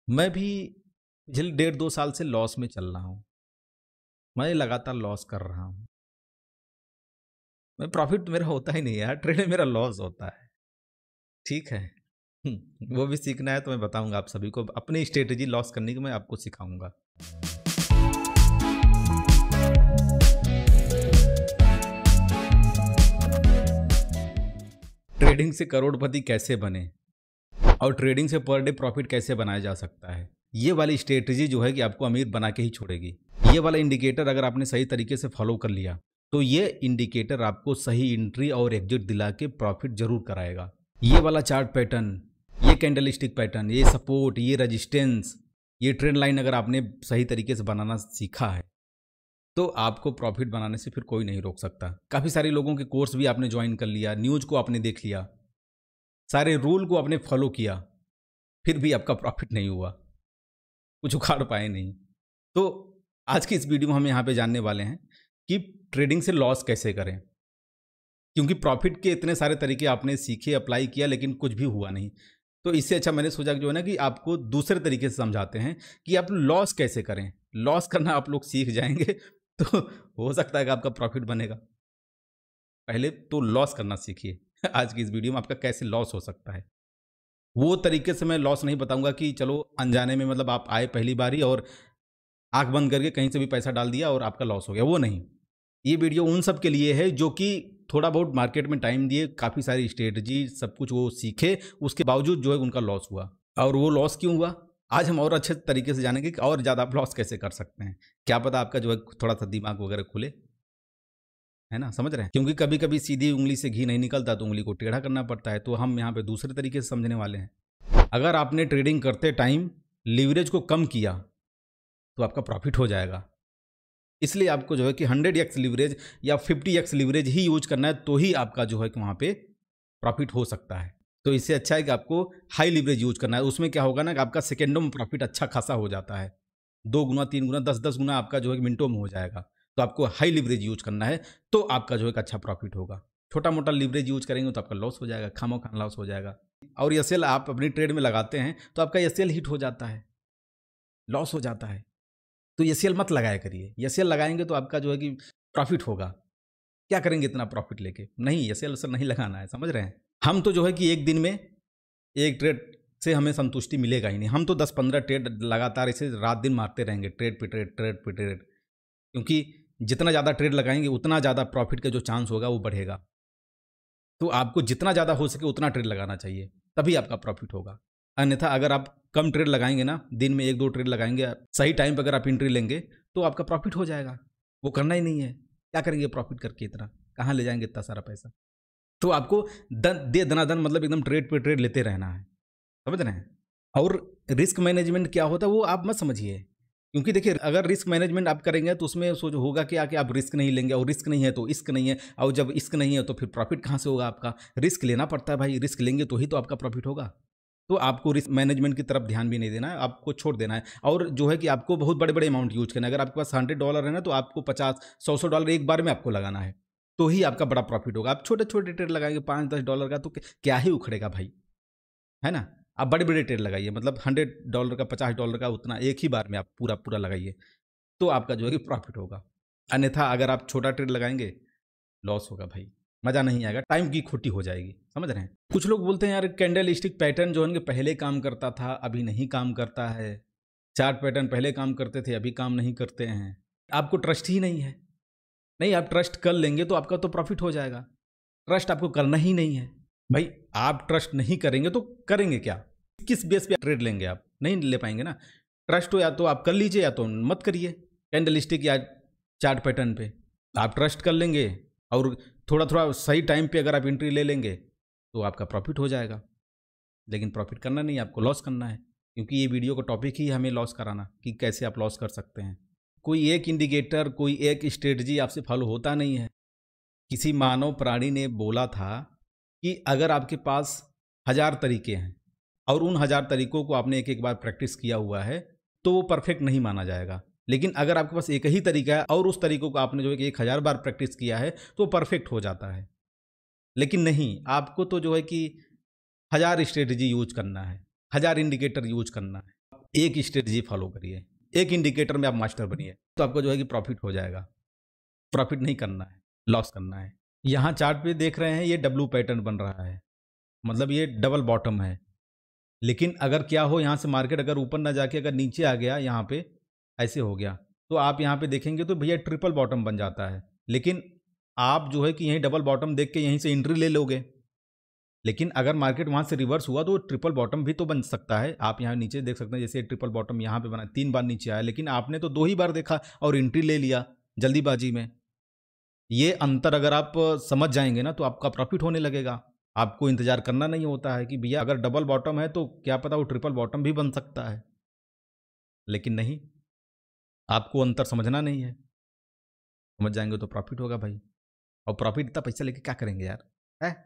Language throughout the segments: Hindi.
मैं भी पिछले 1.5-2 साल से लॉस में चल रहा हूँ। मैं लगातार लॉस कर रहा हूँ। मैं प्रॉफ़िट मेरा होता ही नहीं है यार, ट्रेड में मेरा लॉस होता है। ठीक है? वो भी सीखना है तो मैं बताऊँगा आप सभी को। अपनी स्ट्रैटेजी लॉस करने की मैं आपको सिखाऊँगा। ट्रेडिंग से करोड़पति कैसे बने और ट्रेडिंग से पर डे प्रॉफ़िट कैसे बनाया जा सकता है। ये वाली स्ट्रैटेजी जो है कि आपको अमीर बना के ही छोड़ेगी। ये वाला इंडिकेटर अगर आपने सही तरीके से फॉलो कर लिया, तो ये इंडिकेटर आपको सही एंट्री और एग्जिट दिला के प्रॉफ़िट ज़रूर कराएगा। ये वाला चार्ट पैटर्न, ये कैंडलस्टिक पैटर्न, ये सपोर्ट, ये रेजिस्टेंस, ये ट्रेंड लाइन अगर आपने सही तरीके से बनाना सीखा है, तो आपको प्रॉफ़िट बनाने से फिर कोई नहीं रोक सकता। काफ़ी सारे लोगों के कोर्स भी आपने ज्वाइन कर लिया, न्यूज़ को आपने देख लिया, सारे रूल को आपने फॉलो किया, फिर भी आपका प्रॉफ़िट नहीं हुआ, कुछ उखाड़ पाए नहीं। तो आज की इस वीडियो में हम यहाँ पे जानने वाले हैं कि ट्रेडिंग से लॉस कैसे करें, क्योंकि प्रॉफिट के इतने सारे तरीके आपने सीखे, अप्लाई किया, लेकिन कुछ भी हुआ नहीं। तो इससे अच्छा मैंने सोचा कि जो है ना कि आपको दूसरे तरीके से समझाते हैं कि आप लॉस कैसे करें। लॉस करना आप लोग सीख जाएंगे तो हो सकता है कि आपका प्रॉफिट बनेगा। पहले तो लॉस करना सीखिए। आज की इस वीडियो में आपका कैसे लॉस हो सकता है, वो तरीके से मैं लॉस नहीं बताऊंगा कि चलो अनजाने में, मतलब आप आए पहली बारी और आंख बंद करके कहीं से भी पैसा डाल दिया और आपका लॉस हो गया, वो नहीं। ये वीडियो उन सब के लिए है जो कि थोड़ा बहुत मार्केट में टाइम दिए, काफ़ी सारी स्ट्रेटजी सब कुछ वो सीखे, उसके बावजूद जो है उनका लॉस हुआ। और वो लॉस क्यों हुआ, आज हम और अच्छे तरीके से जानेंगे कि और ज़्यादा आप लॉस कैसे कर सकते हैं। क्या पता आपका जो है थोड़ा सा दिमाग वगैरह खुले, है ना, समझ रहे हैं। क्योंकि कभी कभी सीधी उंगली से घी नहीं निकलता, तो उंगली को टेढ़ा करना पड़ता है। तो हम यहाँ पे दूसरे तरीके से समझने वाले हैं। अगर आपने ट्रेडिंग करते टाइम लीवरेज को कम किया, तो आपका प्रॉफिट हो जाएगा। इसलिए आपको जो है कि 100x लीवरेज या 50x लीवरेज ही यूज करना है, तो ही आपका जो है कि वहाँ पे प्रॉफिट हो सकता है। तो इससे अच्छा है कि आपको हाई लीवरेज यूज करना है। उसमें क्या होगा ना कि आपका सेकेंडों में प्रॉफिट अच्छा खासा हो जाता है। 2 गुना, 3 गुना, 10-10 गुना आपका जो है मिनटों में हो जाएगा। तो आपको हाई लीवरेज यूज करना है, तो आपका जो है अच्छा प्रॉफिट होगा। छोटा मोटा लीवरेज यूज करेंगे तो आपका लॉस हो जाएगा, खामोखा लॉस हो जाएगा। और एसएल आप अपनी ट्रेड में लगाते हैं तो आपका एसएल हिट हो जाता है, लॉस हो जाता है। तो एसएल मत लगाया करिए। एसएल लगाएंगे तो आपका जो है कि प्रॉफिट होगा। क्या करेंगे इतना प्रॉफिट लेके? नहीं, एसएल से नहीं लगाना है, समझ रहे हैं। हम तो जो है कि एक दिन में एक ट्रेड से हमें संतुष्टि मिलेगा ही नहीं। हम तो 10-15 ट्रेड लगातार इसे रात दिन मारते रहेंगे, ट्रेड पे ट्रेड, ट्रेड पे ट्रेड। क्योंकि जितना ज़्यादा ट्रेड लगाएंगे उतना ज़्यादा प्रॉफिट का जो चांस होगा वो बढ़ेगा। तो आपको जितना ज़्यादा हो सके उतना ट्रेड लगाना चाहिए, तभी आपका प्रॉफिट होगा। अन्यथा अगर आप कम ट्रेड लगाएंगे ना, दिन में 1-2 ट्रेड लगाएंगे, सही टाइम पर अगर आप एंट्री लेंगे, तो आपका प्रॉफिट हो जाएगा। वो करना ही नहीं है। क्या करेंगे प्रॉफिट करके इतना? कहाँ ले जाएंगे इतना सारा पैसा? तो आपको दे दनादन, मतलब एकदम ट्रेड पे ट्रेड लेते रहना है, समझ रहे हैं। और रिस्क मैनेजमेंट क्या होता है वो आप मत समझिए। क्योंकि देखिए, अगर रिस्क मैनेजमेंट आप करेंगे तो उसमें सोच होगा क्या कि आप रिस्क नहीं लेंगे, और रिस्क नहीं है तो इश्क नहीं है, और जब इश्क नहीं है तो फिर प्रॉफिट कहाँ से होगा आपका? रिस्क लेना पड़ता है भाई, रिस्क लेंगे तो ही तो आपका प्रॉफिट होगा। तो आपको रिस्क मैनेजमेंट की तरफ ध्यान भी नहीं देना है, आपको छोड़ देना है। और जो है कि आपको बहुत बड़े बड़े अमाउंट यूज करना है। अगर आपके पास $100 है ना, तो आपको 50-100 एक बार में आपको लगाना है, तो ही आपका बड़ा प्रॉफिट होगा। आप छोटे छोटे ट्रेड लगाएंगे $5-10 का, तो क्या ही उखड़ेगा भाई, है ना। आप बड़े बड़े ट्रेड लगाइए, मतलब $100 का, $50 का, उतना एक ही बार में आप पूरा पूरा लगाइए, तो आपका जो है कि प्रॉफिट होगा। अन्यथा अगर आप छोटा ट्रेड लगाएंगे, लॉस होगा भाई, मज़ा नहीं आएगा, टाइम की खोटी हो जाएगी, समझ रहे हैं। कुछ लोग बोलते हैं यार कैंडल स्टिक पैटर्न जो है कि पहले काम करता था, अभी नहीं काम करता है। चार्ट पैटर्न पहले काम करते थे, अभी काम नहीं करते हैं। आपको ट्रस्ट ही नहीं है। नहीं, आप ट्रस्ट कर लेंगे तो आपका तो प्रॉफिट हो जाएगा। ट्रस्ट आपको करना ही नहीं है भाई। आप ट्रस्ट नहीं करेंगे तो करेंगे क्या? किस बेस पे ट्रेड लेंगे? आप नहीं ले पाएंगे ना। ट्रस्ट हो या तो आप कर लीजिए या तो मत करिए। कैंडलस्टिक या चार्ट पैटर्न पे आप ट्रस्ट कर लेंगे और थोड़ा थोड़ा सही टाइम पे अगर आप एंट्री ले लेंगे तो आपका प्रॉफिट हो जाएगा। लेकिन प्रॉफिट करना नहीं, आपको लॉस करना है। क्योंकि ये वीडियो का टॉपिक ही हमें लॉस कराना, कि कैसे आप लॉस कर सकते हैं। कोई एक इंडिकेटर, कोई एक स्ट्रेटजी आपसे फॉलो होता नहीं है। किसी मानव प्राणी ने बोला था कि अगर आपके पास 1000 तरीके हैं और उन 1000 तरीकों को आपने एक एक बार प्रैक्टिस किया हुआ है, तो वो परफेक्ट नहीं माना जाएगा। लेकिन अगर आपके पास एक ही तरीका है और उस तरीकों को आपने जो है कि 1000 बार प्रैक्टिस किया है, तो परफेक्ट हो जाता है। लेकिन नहीं, आपको तो जो है कि 1000 स्ट्रेटजी यूज करना है, 1000 इंडिकेटर यूज करना है। एक स्ट्रेटजी फॉलो करिए, एक इंडिकेटर में आप मास्टर बनिए, तो आपको जो है कि प्रॉफिट हो जाएगा। प्रॉफिट नहीं करना है, लॉस करना है। यहाँ चार्ट पे देख रहे हैं ये डब्लू पैटर्न बन रहा है, मतलब ये डबल बॉटम है। लेकिन अगर क्या हो, यहाँ से मार्केट अगर ऊपर ना जाके अगर नीचे आ गया, यहाँ पे ऐसे हो गया, तो आप यहाँ पे देखेंगे तो भैया ट्रिपल बॉटम बन जाता है। लेकिन आप जो है कि यहीं डबल बॉटम देख के यहीं से एंट्री ले लोगे, लेकिन अगर मार्केट वहाँ से रिवर्स हुआ तो ट्रिपल बॉटम भी तो बन सकता है। आप यहाँ नीचे देख सकते हैं, जैसे ट्रिपल बॉटम यहाँ पे बना, 3 बार नीचे आया, लेकिन आपने तो 2 ही बार देखा और एंट्री ले लिया जल्दीबाजी में। ये अंतर अगर आप समझ जाएंगे ना, तो आपका प्रॉफिट होने लगेगा। आपको इंतजार करना नहीं होता है कि भैया अगर डबल बॉटम है तो क्या पता वो ट्रिपल बॉटम भी बन सकता है। लेकिन नहीं, आपको अंतर समझना नहीं है। समझ जाएंगे तो प्रॉफिट होगा भाई। और प्रॉफिट इतना पैसा लेके क्या करेंगे यार, है?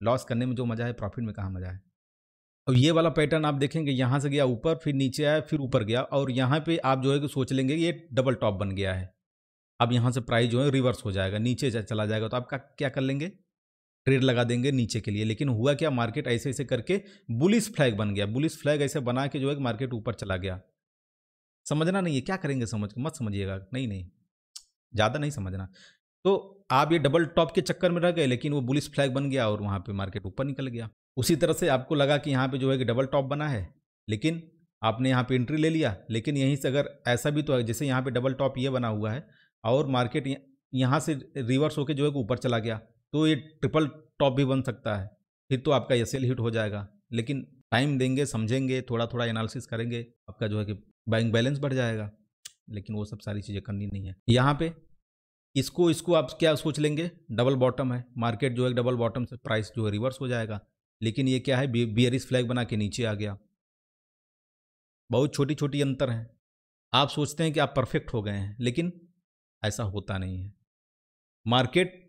लॉस करने में जो मज़ा है, प्रॉफिट में कहाँ मज़ा है। अब ये वाला पैटर्न आप देखेंगे, यहाँ से गया ऊपर, फिर नीचे आया, फिर ऊपर गया, और यहाँ पे आप जो है कि सोच लेंगे ये डबल टॉप बन गया है। अब यहाँ से प्राइस जो है रिवर्स हो जाएगा, नीचे चला जाएगा, तो आप क्या कर लेंगे, ट्रेड लगा देंगे नीचे के लिए। लेकिन हुआ क्या, मार्केट ऐसे ऐसे करके बुलिश फ्लैग बन गया। बुलिश फ्लैग ऐसे बना के जो है कि मार्केट ऊपर चला गया। समझना नहीं है, क्या करेंगे समझ के मत समझिएगा, नहीं नहीं, ज़्यादा नहीं समझना। तो आप ये डबल टॉप के चक्कर में रह गए, लेकिन वो बुलिश फ्लैग बन गया और वहाँ पे मार्केट ऊपर निकल गया। उसी तरह से आपको लगा कि यहाँ पे जो है कि डबल टॉप बना है, लेकिन आपने यहाँ पे एंट्री ले लिया, लेकिन यहीं से अगर ऐसा भी तो है, जैसे यहाँ पे डबल टॉप ये बना हुआ है और मार्केट यहाँ से रिवर्स होकर जो है कि ऊपर चला गया, तो ये ट्रिपल टॉप भी बन सकता है। फिर तो आपका एसएल हिट हो जाएगा। लेकिन टाइम देंगे, समझेंगे, थोड़ा थोड़ा एनालिसिस करेंगे, आपका जो है कि बैंक बैलेंस बढ़ जाएगा। लेकिन वो सब सारी चीज़ें करनी नहीं है। यहाँ पे इसको इसको आप क्या सोच लेंगे, डबल बॉटम है, मार्केट जो है डबल बॉटम से प्राइस जो है रिवर्स हो जाएगा। लेकिन ये क्या है, बियरिश फ्लैग बना के नीचे आ गया। बहुत छोटी छोटी अंतर है। आप सोचते हैं कि आप परफेक्ट हो गए हैं, लेकिन ऐसा होता नहीं है। मार्केट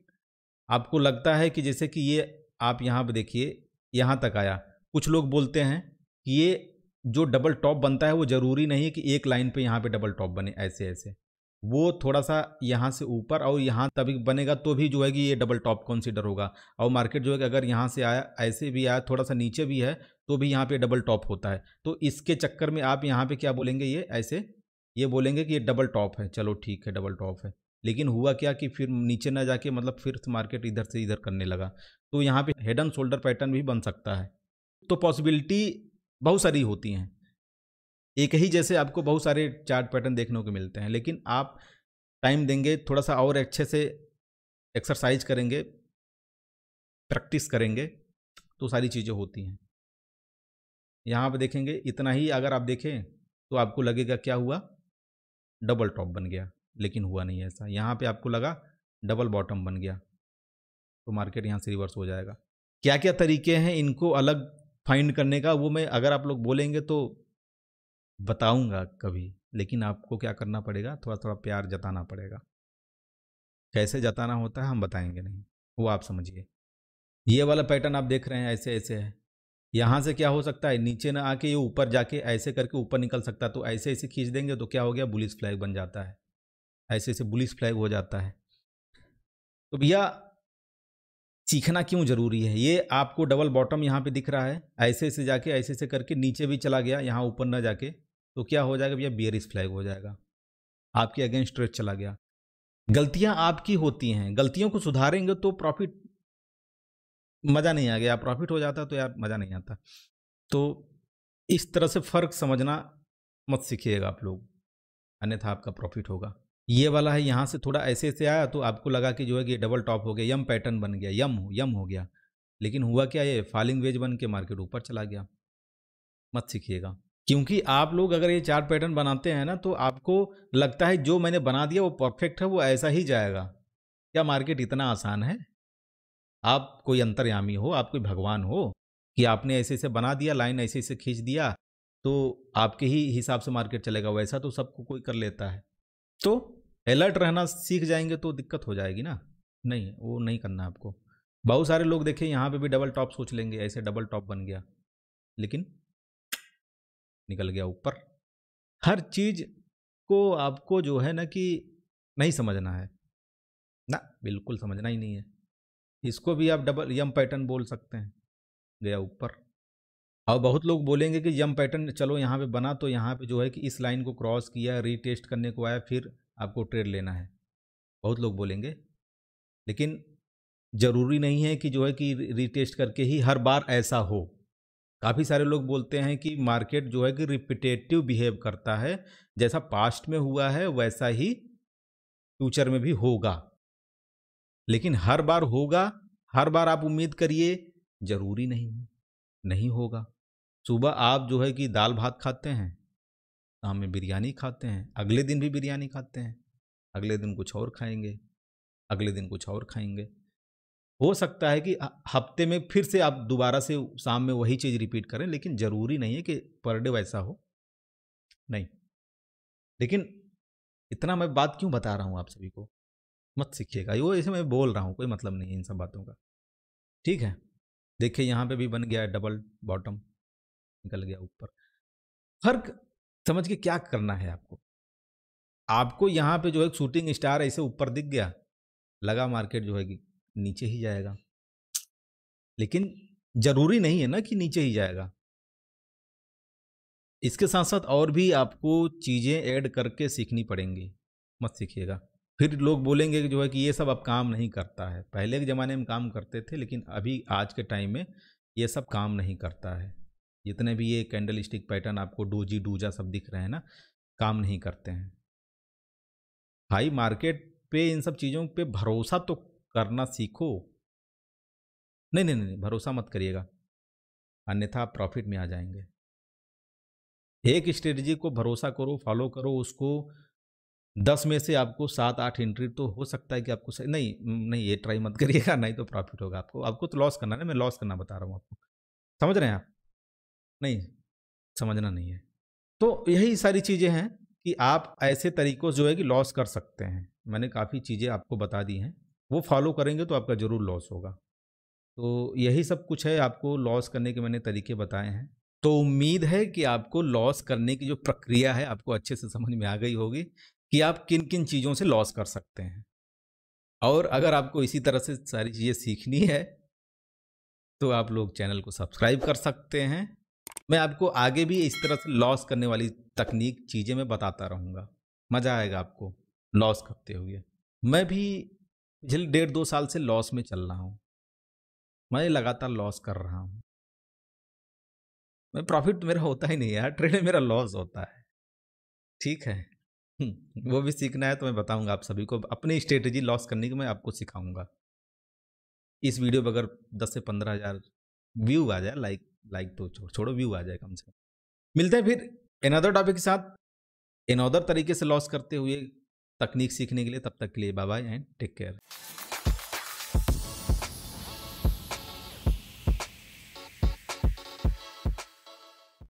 आपको लगता है कि जैसे कि ये आप यहाँ पे देखिए, यहाँ तक आया। कुछ लोग बोलते हैं कि ये जो डबल टॉप बनता है वो ज़रूरी नहीं है कि एक लाइन पे यहाँ पे डबल टॉप बने, ऐसे ऐसे। वो थोड़ा सा यहाँ से ऊपर और यहाँ तभी बनेगा तो भी जो है कि ये डबल टॉप कंसीडर होगा। और मार्केट जो है कि अगर यहाँ से आया, ऐसे भी आया, थोड़ा सा नीचे भी है, तो भी यहाँ पे डबल टॉप होता है। तो इसके चक्कर में आप यहाँ पे क्या बोलेंगे, ये ऐसे ये बोलेंगे कि ये डबल टॉप है, चलो ठीक है डबल टॉप है। लेकिन हुआ क्या कि फिर नीचे ना जाके मतलब फिर मार्केट इधर से इधर करने लगा, तो यहाँ पे हेड एंड शोल्डर पैटर्न भी बन सकता है। तो पॉसिबिलिटी बहुत सारी होती हैं। एक ही जैसे आपको बहुत सारे चार्ट पैटर्न देखने को मिलते हैं, लेकिन आप टाइम देंगे, थोड़ा सा और अच्छे से एक्सरसाइज करेंगे, प्रैक्टिस करेंगे, तो सारी चीज़ें होती हैं। यहाँ पे देखेंगे, इतना ही अगर आप देखें तो आपको लगेगा क्या हुआ, डबल टॉप बन गया। लेकिन हुआ नहीं ऐसा। यहाँ पे आपको लगा डबल बॉटम बन गया, तो मार्केट यहाँ से रिवर्स हो जाएगा। क्या क्या तरीके हैं इनको अलग फाइंड करने का, वो मैं अगर आप लोग बोलेंगे तो बताऊंगा कभी। लेकिन आपको क्या करना पड़ेगा, थोड़ा थोड़ा प्यार जताना पड़ेगा। कैसे जताना होता है हम बताएंगे नहीं, वो आप समझिए। ये वाला पैटर्न आप देख रहे हैं, ऐसे ऐसे है। यहाँ से क्या हो सकता है, नीचे ना आके ये ऊपर जाके ऐसे करके ऊपर निकल सकता है। तो ऐसे ऐसे खींच देंगे तो क्या हो गया, बुलिश फ्लैग बन जाता है। ऐसे ऐसे बुलिश फ्लैग हो जाता है। तो भैया सीखना क्यों ज़रूरी है, ये आपको डबल बॉटम यहाँ पे दिख रहा है, ऐसे ऐसे जाके ऐसे ऐसे करके नीचे भी चला गया, यहाँ ऊपर ना जाके, तो क्या हो जाएगा भैया, बियरिश फ्लैग हो जाएगा, आपके अगेंस्ट ट्रेड चला गया। गलतियां आपकी होती हैं, गलतियों को सुधारेंगे तो प्रॉफिट, मज़ा नहीं आ गया, प्रॉफिट हो जाता तो यार मज़ा नहीं आता। तो इस तरह से फ़र्क समझना मत सीखिएगा आप लोग, अन्यथा आपका प्रॉफिट होगा। ये वाला है, यहाँ से थोड़ा ऐसे ऐसे आया तो आपको लगा कि जो है कि डबल टॉप हो गया, यम पैटर्न बन गया, यम हो गया। लेकिन हुआ क्या, ये फॉलिंग वेज बन के मार्केट ऊपर चला गया। मत सीखिएगा, क्योंकि आप लोग अगर ये चार्ट पैटर्न बनाते हैं ना, तो आपको लगता है जो मैंने बना दिया वो परफेक्ट है, वो ऐसा ही जाएगा। क्या मार्केट इतना आसान है? आप कोई अंतर्यामी हो, आप कोई भगवान हो कि आपने ऐसे ऐसे बना दिया, लाइन ऐसे ऐसे खींच दिया तो आपके ही हिसाब से मार्केट चलेगा? वैसा तो सबको कोई कर लेता है। तो अलर्ट रहना सीख जाएंगे तो दिक्कत हो जाएगी ना। नहीं, वो नहीं करना आपको। बहुत सारे लोग देखे यहाँ पे भी डबल टॉप सोच लेंगे, ऐसे डबल टॉप बन गया, लेकिन निकल गया ऊपर। हर चीज को आपको जो है ना कि नहीं समझना है ना, बिल्कुल समझना ही नहीं है। इसको भी आप डबल यम पैटर्न बोल सकते हैं, गया ऊपर। और बहुत लोग बोलेंगे कि यम पैटर्न चलो यहाँ पे बना, तो यहाँ पे जो है कि इस लाइन को क्रॉस किया, रीटेस्ट करने को आया, फिर आपको ट्रेड लेना है, बहुत लोग बोलेंगे। लेकिन ज़रूरी नहीं है कि जो है कि रीटेस्ट करके ही हर बार ऐसा हो। काफ़ी सारे लोग बोलते हैं कि मार्केट जो है कि रिपीटेटिव बिहेव करता है, जैसा पास्ट में हुआ है वैसा ही फ्यूचर में भी होगा। लेकिन हर बार होगा, हर बार आप उम्मीद करिए, ज़रूरी नहीं है, नहीं होगा। सुबह आप जो है कि दाल भात खाते हैं, शाम में बिरयानी खाते हैं, अगले दिन भी बिरयानी खाते हैं, अगले दिन कुछ और खाएँगे, अगले दिन कुछ और खाएँगे। हो सकता है कि हफ्ते में फिर से आप दोबारा से शाम में वही चीज़ रिपीट करें, लेकिन ज़रूरी नहीं है कि पर डे वैसा हो, नहीं। लेकिन इतना मैं बात क्यों बता रहा हूँ आप सभी को, मत सीखिएगा, वो ऐसे मैं बोल रहा हूँ, कोई मतलब नहीं है इन सब बातों का, ठीक है। देखिए यहाँ पे भी बन गया है डबल बॉटम, निकल गया ऊपर। फर्क समझ के क्या करना है आपको, आपको यहाँ पे जो है शूटिंग स्टार ऐसे ऊपर दिख गया, लगा मार्केट जो है कि नीचे ही जाएगा, लेकिन ज़रूरी नहीं है ना कि नीचे ही जाएगा। इसके साथ साथ और भी आपको चीज़ें ऐड करके सीखनी पड़ेंगी, मत सीखिएगा। फिर लोग बोलेंगे कि जो है कि ये सब अब काम नहीं करता है, पहले के ज़माने में काम करते थे, लेकिन अभी आज के टाइम में ये सब काम नहीं करता है। जितने भी ये कैंडल स्टिक पैटर्न आपको डोजी डूजा सब दिख रहे हैं ना, काम नहीं करते हैं भाई। मार्केट पे इन सब चीज़ों पे भरोसा तो करना सीखो। नहीं नहीं नहीं, भरोसा मत करिएगा, अन्यथा आप प्रॉफिट में आ जाएंगे। एक स्ट्रेटजी को भरोसा करो, फॉलो करो उसको, 10 में से आपको 7-8 एंट्री तो हो सकता है कि आपको सही नहीं, नहीं ये ट्राई मत करिएगा, नहीं तो प्रॉफिट होगा आपको, आपको तो लॉस करना है ना, मैं लॉस करना बता रहा हूँ आपको, समझ रहे हैं आप? नहीं, समझना नहीं है। तो यही सारी चीज़ें हैं कि आप ऐसे तरीकों से जो है कि लॉस कर सकते हैं। मैंने काफ़ी चीज़ें आपको बता दी हैं, वो फॉलो करेंगे तो आपका ज़रूर लॉस होगा। तो यही सब कुछ है, आपको लॉस करने के मैंने तरीके बताए हैं। तो उम्मीद है कि आपको लॉस करने की जो प्रक्रिया है आपको अच्छे से समझ में आ गई होगी कि आप किन किन चीज़ों से लॉस कर सकते हैं। और अगर आपको इसी तरह से सारी चीज़ें सीखनी है तो आप लोग चैनल को सब्सक्राइब कर सकते हैं। मैं आपको आगे भी इस तरह से लॉस करने वाली तकनीक चीज़ें मैं बताता रहूँगा, मज़ा आएगा आपको लॉस करते हुए। मैं भी पिछले 1.5-2 साल से लॉस में चल रहा हूँ, मैं लगातार लॉस कर रहा हूँ। मैं प्रॉफिट मेरा होता ही नहीं है यार, ट्रेड में मेरा लॉस होता है, ठीक है। वो भी सीखना है तो मैं बताऊंगा आप सभी को, अपनी स्ट्रेटेजी लॉस करने की मैं आपको सिखाऊंगा। इस वीडियो पे अगर 10 से 15,000 व्यू आ जाए, लाइक लाइक तो छोड़ो, व्यू आ जाए कम से कम। मिलते हैं फिर अनदर टॉपिक के साथ, अनदर तरीके से लॉस करते हुए तकनीक सीखने के लिए। तब तक के लिए bye bye and take care.